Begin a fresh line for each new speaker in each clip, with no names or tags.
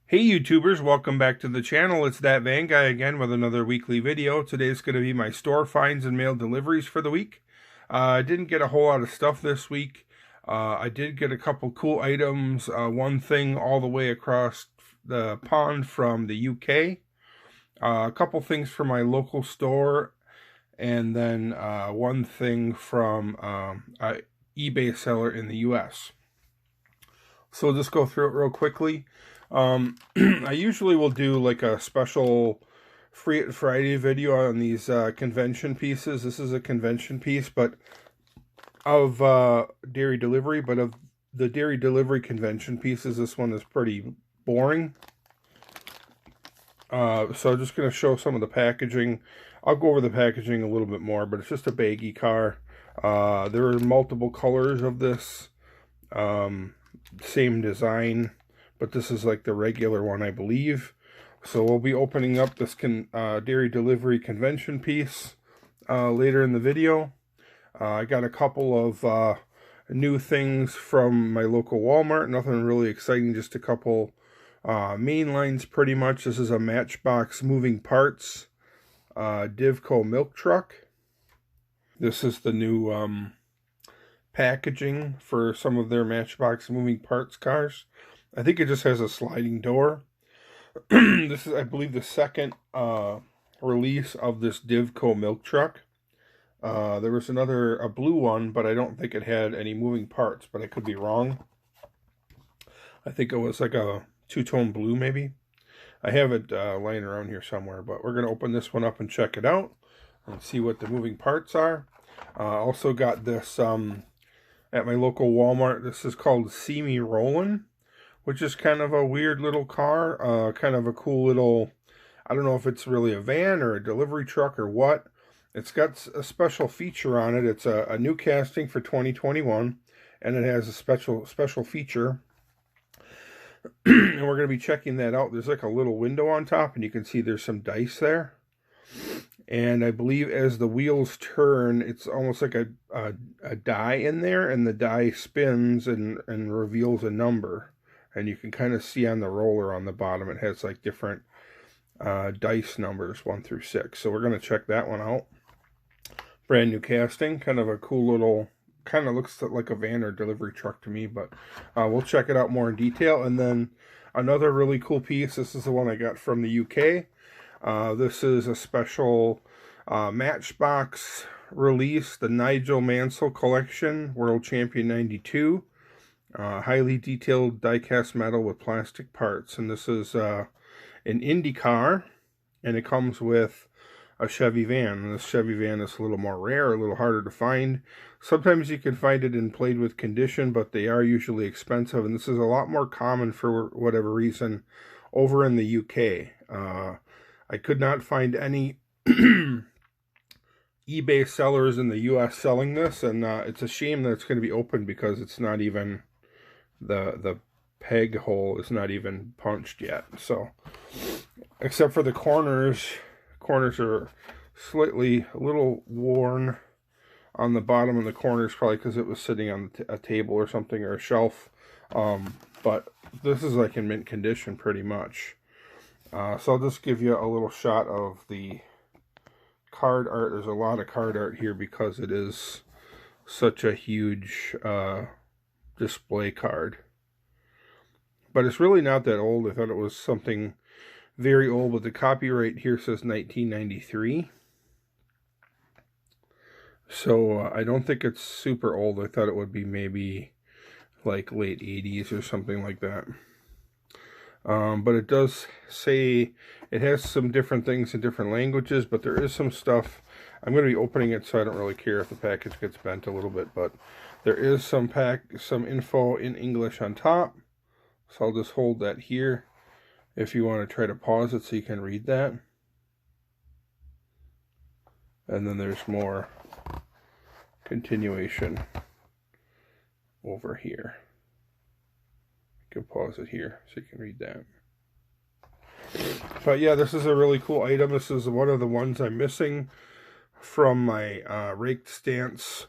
Hey YouTubers, welcome back to the channel. It's That Van Guy again with another weekly video. Today's going to be my store finds and mail deliveries for the week. I didn't get a whole lot of stuff this week. I did get a couple cool items. One thing all the way across the pond from the UK. A couple things from my local store. And then one thing from an eBay seller in the US. So we'll just go through it real quickly. I usually will do like a special Free It Friday video on these convention pieces. This is a convention piece, but of dairy delivery, but of the dairy delivery convention pieces, this one is pretty boring. So I'm just going to show some of the packaging. I'll go over the packaging a little bit more, but it's just a baggy car. There are multiple colors of this, same design, but this is like the regular one, I believe. So we'll be opening up this dairy delivery convention piece later in the video. I got a couple of new things from my local Walmart. Nothing really exciting, just a couple main lines pretty much. This is a Matchbox moving parts Divco milk truck. This is the new packaging for some of their Matchbox moving parts cars. I think it just has a sliding door. This is, I believe, the second release of this Divco milk truck. There was a blue one, but I don't think it had any moving parts, but I could be wrong. I think it was like a two-tone blue, maybe. I have it laying around here somewhere, but we're going to open this one up and check it out and see what the moving parts are. Also got this at my local Walmart. This is called See Me Rollin', which is kind of a weird little car, kind of a cool little, I don't know if it's really a van or a delivery truck or what. It's got a special feature on it. It's a new casting for 2021, and it has a special feature. And we're going to be checking that out. There's like a little window on top, and you can see there's some dice there. And I believe as the wheels turn, it's almost like a die in there, and the die spins and reveals a number. And you can kind of see on the roller on the bottom, it has like different dice numbers, 1 through 6. So we're going to check that one out. Brand new casting, kind of a cool little, kind of looks like a van or delivery truck to me, but we'll check it out more in detail. And then another really cool piece, this is the one I got from the UK. This is a special Matchbox release, the Nigel Mansell Collection, World Champion 92. Highly detailed die-cast metal with plastic parts. And this is an Indy car, and it comes with a Chevy van. And this Chevy van is a little more rare, a little harder to find. Sometimes you can find it in played with condition, but they are usually expensive. And this is a lot more common for whatever reason over in the UK. I could not find any eBay sellers in the US selling this, and it's a shame that it's going to be open because it's not even, the peg hole is not even punched yet. So, except for the corners are slightly a little worn on the bottom of the corners, probably because it was sitting on a table or something, or a shelf. But this is like in mint condition pretty much. So I'll just give you a little shot of the card art. There's a lot of card art here because it is such a huge display card. But it's really not that old. I thought it was something very old, but the copyright here says 1993. So I don't think it's super old. I thought it would be maybe like late 80s or something like that. But it does say it has some different things in different languages, but there is some stuff. I'm going to be opening it, so I don't really care if the package gets bent a little bit, but there is some info in English on top. So I'll just hold that here if you want to try to pause it so you can read that. And then there's more continuation over here. You can pause it here so you can read that. But yeah, this is a really cool item. This is one of the ones I'm missing from my raked stance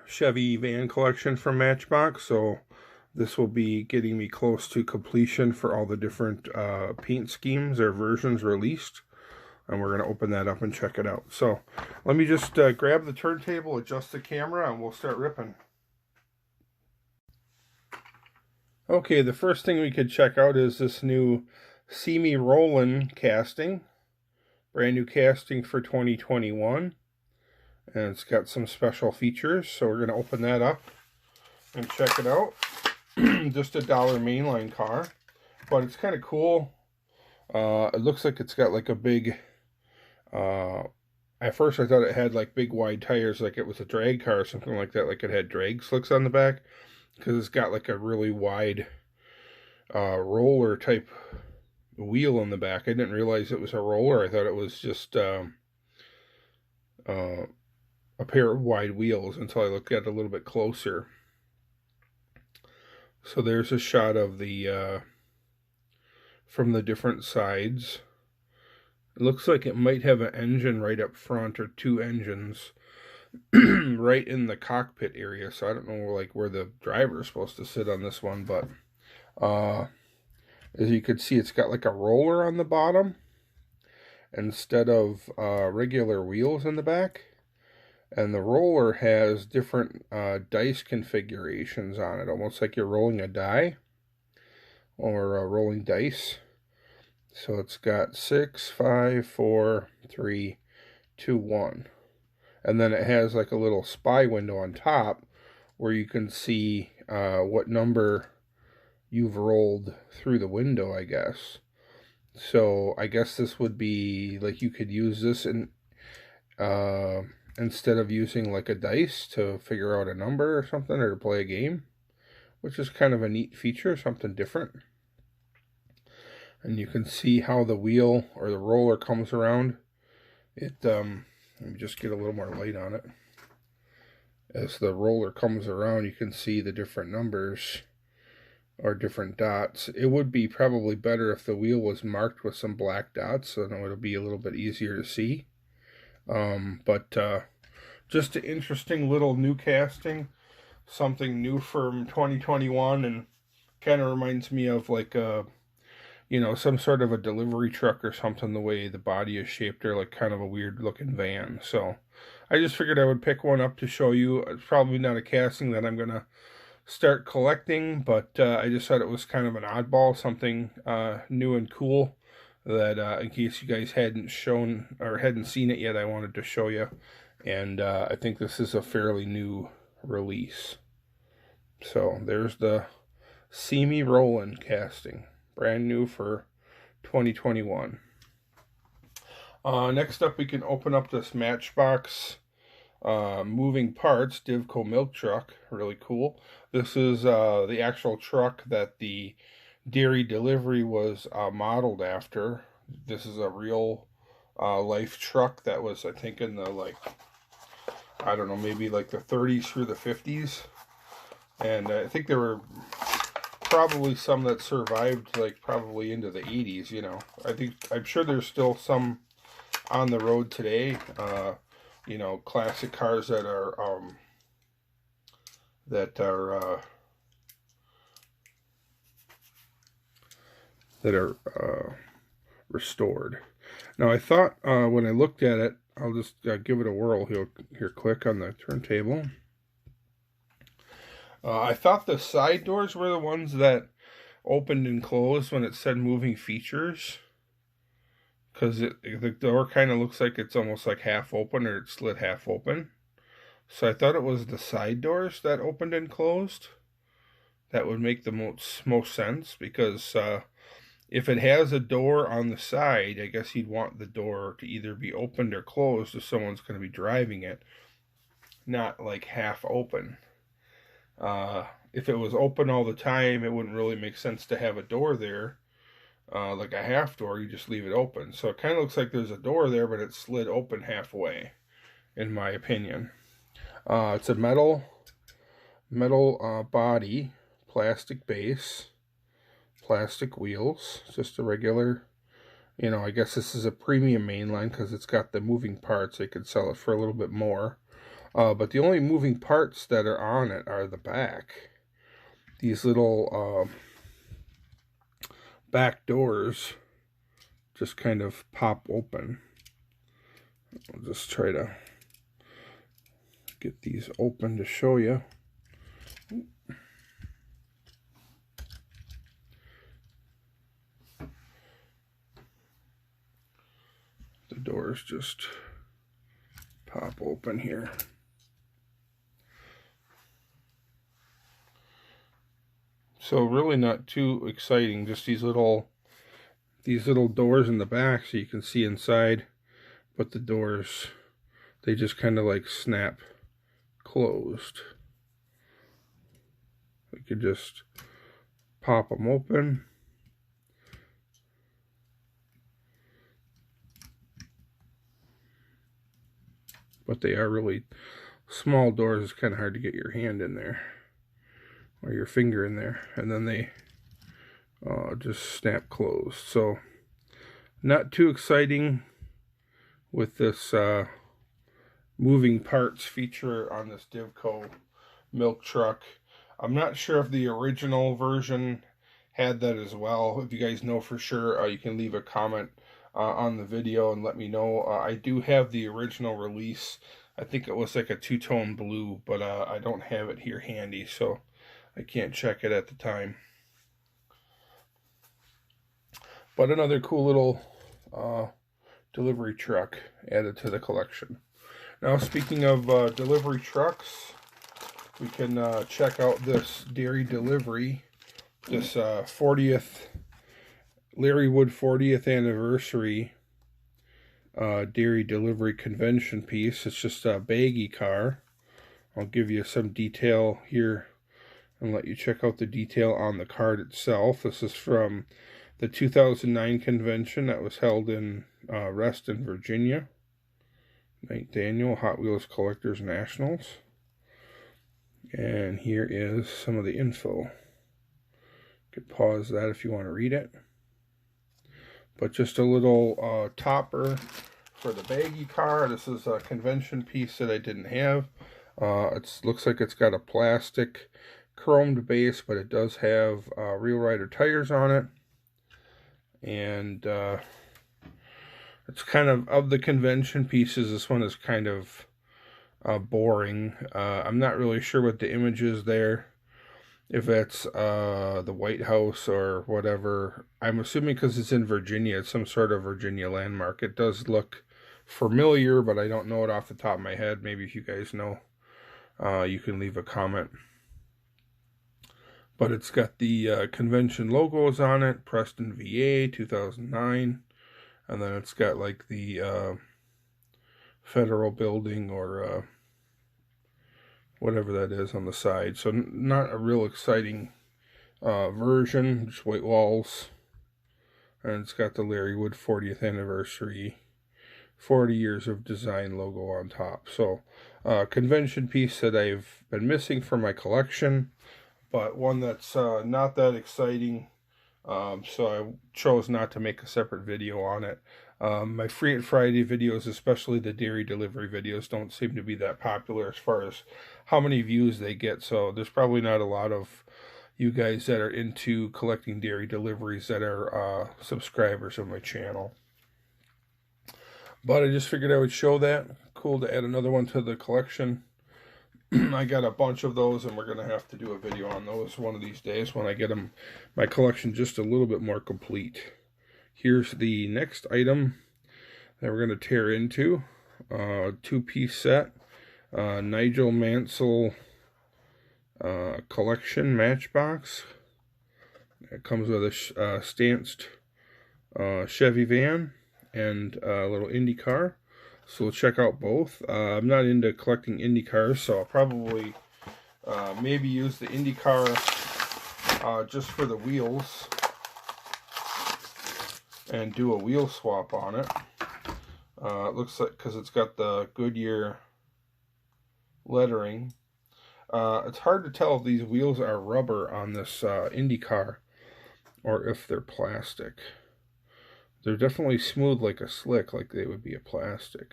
Chevy van collection from Matchbox. So This will be getting me close to completion for all the different paint schemes or versions released. And we're going to open that up and check it out. So let me just grab the turntable, adjust the camera, and we'll start ripping. Okay, the first thing we could check out is this new See Me Rollin' casting. Brand new casting for 2021. And it's got some special features, so we're going to open that up and check it out. Just a $1 mainline car, but it's kind of cool. It looks like it's got like a big... at first I thought it had like big wide tires, like it was a drag car or something like that, like it had drag slicks on the back, because it's got like a really wide roller type wheel in the back. I didn't realize it was a roller. I thought it was just a pair of wide wheels until I looked at it a little bit closer. So there's a shot of the from the different sides. It looks like it might have an engine right up front, or two engines right in the cockpit area. So I don't know like where the driver is supposed to sit on this one, but as you can see, it's got like a roller on the bottom instead of regular wheels in the back. And the roller has different dice configurations on it, almost like you're rolling a die or rolling dice. So it's got 6, 5, 4, 3, 2, 1. And then it has like a little spy window on top where you can see what number you've rolled through the window, I guess. So I guess this would be like you could use this in instead of using like a dice to figure out a number or something, or to play a game, which is kind of a neat feature, something different. And you can see how the wheel or the roller comes around. It let me just get a little more light on it. As the roller comes around, you can see the different numbers or different dots. It would be probably better if the wheel was marked with some black dots, so then it would be a little bit easier to see. But just an interesting little new casting, something new from 2021, and kind of reminds me of like you know, some sort of a delivery truck or something, the way the body is shaped, or like kind of a weird looking van. So I just figured I would pick one up to show you. It's probably not a casting that I'm gonna start collecting, but I just thought it was kind of an oddball, something new and cool, that in case you guys hadn't shown or hadn't seen it yet, I wanted to show you. And I think this is a fairly new release. So there's the See Me Rollin' casting, brand new for 2021. Next up, we can open up this Matchbox moving parts Divco milk truck. Really cool. This is the actual truck that the Dairy Delivery was modeled after. This is a real life truck that was, I think, in the like, I don't know, maybe like the 30s through the 50s. And I think there were probably some that survived like probably into the 80s, you know. I'm sure there's still some on the road today. You know, classic cars that are restored. Now I thought when I looked at it, I'll just give it a whirl here quick on the turntable. I thought the side doors were the ones that opened and closed when it said moving features, because the door kind of looks like it's almost like half open, or it's slid half open. So I thought it was the side doors that opened and closed. That would make the most sense, because if it has a door on the side, I guess you'd want the door to either be opened or closed if someone's going to be driving it, not like half open. If it was open all the time, it wouldn't really make sense to have a door there. Like a half door, you just leave it open. So it kind of looks like there's a door there, but it's slid open halfway, in my opinion. It's a metal body, plastic base, plastic wheels, just a regular, you know, I guess this is a premium mainline because it's got the moving parts. They could sell it for a little bit more. But the only moving parts that are on it are the back. these little back doors just kind of pop open. I'll just try to get these open to show you. The doors just pop open here. So really not too exciting, just these little doors in the back so you can see inside, but the doors, they just kind of like snap closed. We could just pop them open. But they are really small doors. It's kind of hard to get your hand in there or your finger in there, and then they just snap closed. So not too exciting with this moving parts feature on this Divco milk truck. I'm not sure if the original version had that as well. If you guys know for sure, you can leave a comment on the video and let me know. I do have the original release. I think it was like a two-tone blue, but I don't have it here handy, so I can't check it at the time. But another cool little delivery truck added to the collection. Now, speaking of delivery trucks, we can check out this Dairy Delivery, this 40th, Larry Wood 40th anniversary Dairy Delivery convention piece. It's just a baggy car. I'll give you some detail here and let you check out the detail on the card itself. This is from the 2009 convention that was held in Reston, Virginia. 9th Annual Hot Wheels Collectors Nationals. And here is some of the info. You could pause that if you want to read it. But just a little topper for the baggy car. This is a convention piece that I didn't have. It looks like it's got a plastic chromed base, but it does have Real Rider tires on it. And it's kind of the convention pieces, this one is kind of boring. I'm not really sure what the image is there, if it's the White House or whatever. I'm assuming because it's in Virginia, it's some sort of Virginia landmark. It does look familiar, but I don't know it off the top of my head. Maybe if you guys know, you can leave a comment. But it's got the convention logos on it, Preston, VA, 2009. And then it's got like the federal building or whatever that is on the side. So not a real exciting version, just white walls. And it's got the Larry Wood 40th anniversary, 40 years of design logo on top. So convention piece that I've been missing from my collection, but one that's not that exciting. So I chose not to make a separate video on it. My Free It Friday videos, especially the Dairy Delivery videos, don't seem to be that popular as far as how many views they get. So there's probably not a lot of you guys that are into collecting dairy deliveries that are subscribers of my channel. But I just figured I would show that. Cool to add another one to the collection. I got a bunch of those, and we're going to have to do a video on those one of these days when I get my collection just a little bit more complete. Here's the next item that we're going to tear into. Two-piece set. Nigel Mansell collection matchbox. It comes with a stanced Chevy van and a little Indy car. So we'll check out both. I'm not into collecting Indy cars, so I'll probably maybe use the Indy car just for the wheels and do a wheel swap on it. It looks like, because it's got the Goodyear lettering. It's hard to tell if these wheels are rubber on this Indy car or if they're plastic. They're definitely smooth like a slick, like they would be a plastic.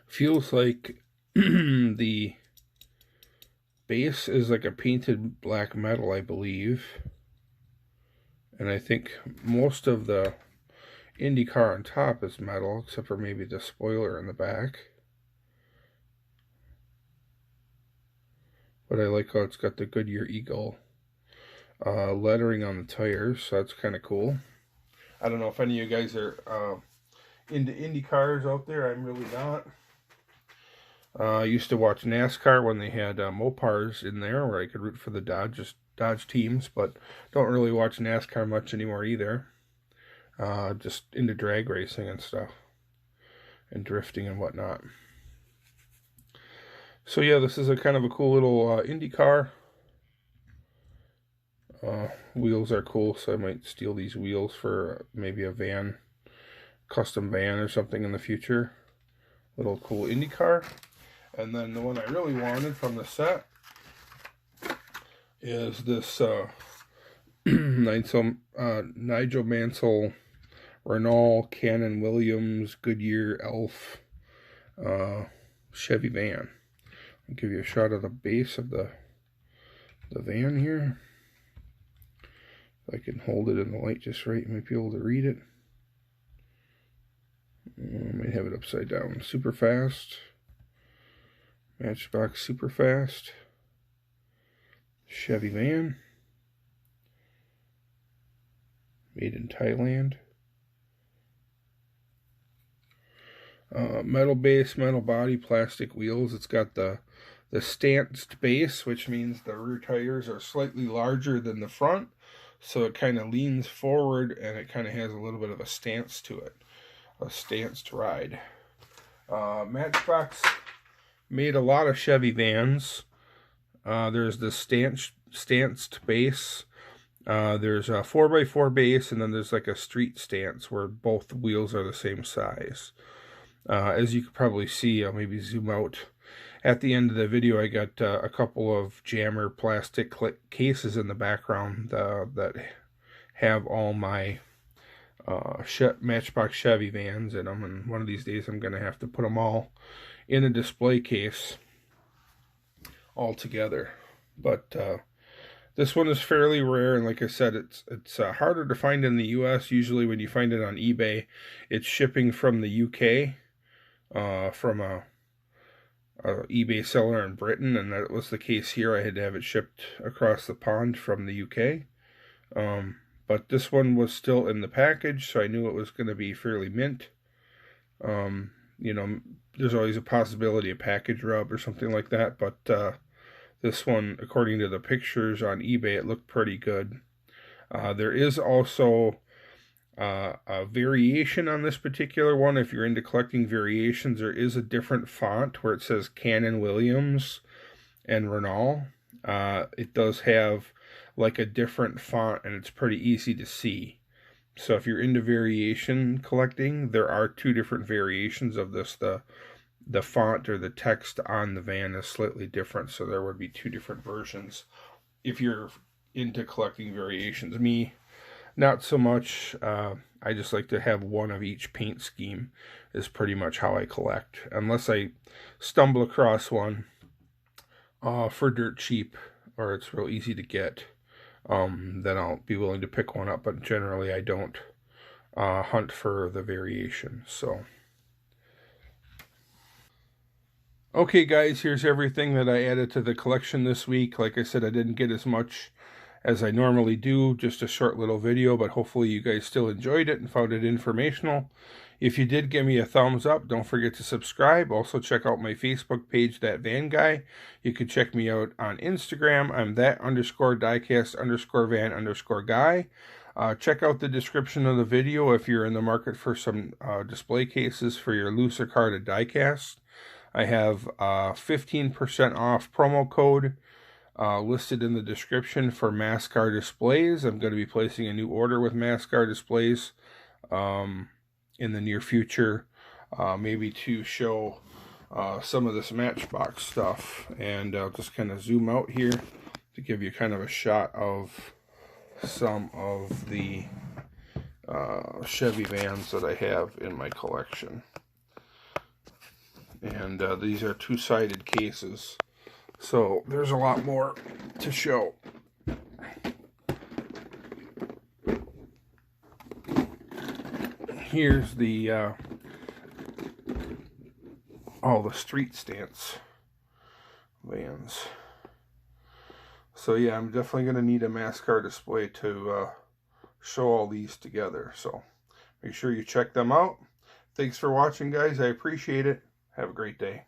Feels like the base is like a painted black metal, I believe. And I think most of the IndyCar on top is metal, except for maybe the spoiler in the back. But I like how it's got the Goodyear Eagle lettering on the tires, so that's kind of cool. I don't know if any of you guys are into Indy cars out there. I'm really not. I used to watch NASCAR when they had Mopars in there where I could root for the Dodge teams, but don't really watch NASCAR much anymore either. Just into drag racing and stuff, and drifting and whatnot. So yeah, this is a kind of a cool little Indy car. Wheels are cool, so I might steal these wheels for maybe a van, custom van or something in the future. Little cool Indy car. And then the one I really wanted from the set is this Nigel Mansell Renault Cannon Williams Goodyear Elf Chevy van. I'll give you a shot of the base of the van here. If I can hold it in the light just right, you might be able to read it. I might have it upside down. Super fast. Matchbox super fast. Chevy van. Made in Thailand. Metal base, metal body, plastic wheels. It's got the stanced base, which means the rear tires are slightly larger than the front. So it kind of leans forward and it kind of has a little bit of a stance to it. A stanced ride. Matchbox made a lot of Chevy vans. There's the stanced base. There's a 4x4 base, and then there's like a street stance where both wheels are the same size. As you can probably see, I'll maybe zoom out. At the end of the video, I got a couple of jammer plastic cases in the background that have all my Matchbox Chevy vans in them, and one of these days I'm going to have to put them all in a display case all together. But this one is fairly rare, and like I said, it's harder to find in the US. Usually when you find it on eBay, it's shipping from the UK, from a eBay seller in Britain, and that was the case here. I had to have it shipped across the pond from the UK. But this one was still in the package, so I knew it was going to be fairly mint. You know, there's always a possibility of package rub or something like that, but this one, according to the pictures on eBay, it looked pretty good. There is also a variation on this particular one. If you're into collecting variations, there is a different font where it says Cannon Williams and Renault. It does have like a different font, and it's pretty easy to see. So if you're into variation collecting, there are two different variations of this. The font or the text on the van is slightly different, so there would be two different versions if you're into collecting variations. Me, not so much. I just like to have one of each paint scheme is pretty much how I collect. Unless I stumble across one for dirt cheap, or it's real easy to get, then I'll be willing to pick one up. But generally I don't hunt for the variation. So okay guys, here's everything that I added to the collection this week. Like I said, I didn't get as much as I normally do, just a short little video, but hopefully you guys still enjoyed it and found it informational. If you did, give me a thumbs up. Don't forget to subscribe. Also check out my Facebook page, That Van Guy. You can check me out on Instagram. I'm that_diecast_van_guy. Check out the description of the video if you're in the market for some display cases for your looser car to diecast. I have 15% off promo code listed in the description for Mascar displays. I'm going to be placing a new order with Mascar displays in the near future, maybe to show some of this Matchbox stuff. And I'll just kind of zoom out here to give you kind of a shot of some of the Chevy vans that I have in my collection. And these are two-sided cases, So there's a lot more to show. Here's the all the street stance vans. So yeah, I'm definitely going to need a mass car display to show all these together. So make sure you check them out. Thanks for watching, guys. I appreciate it. Have a great day.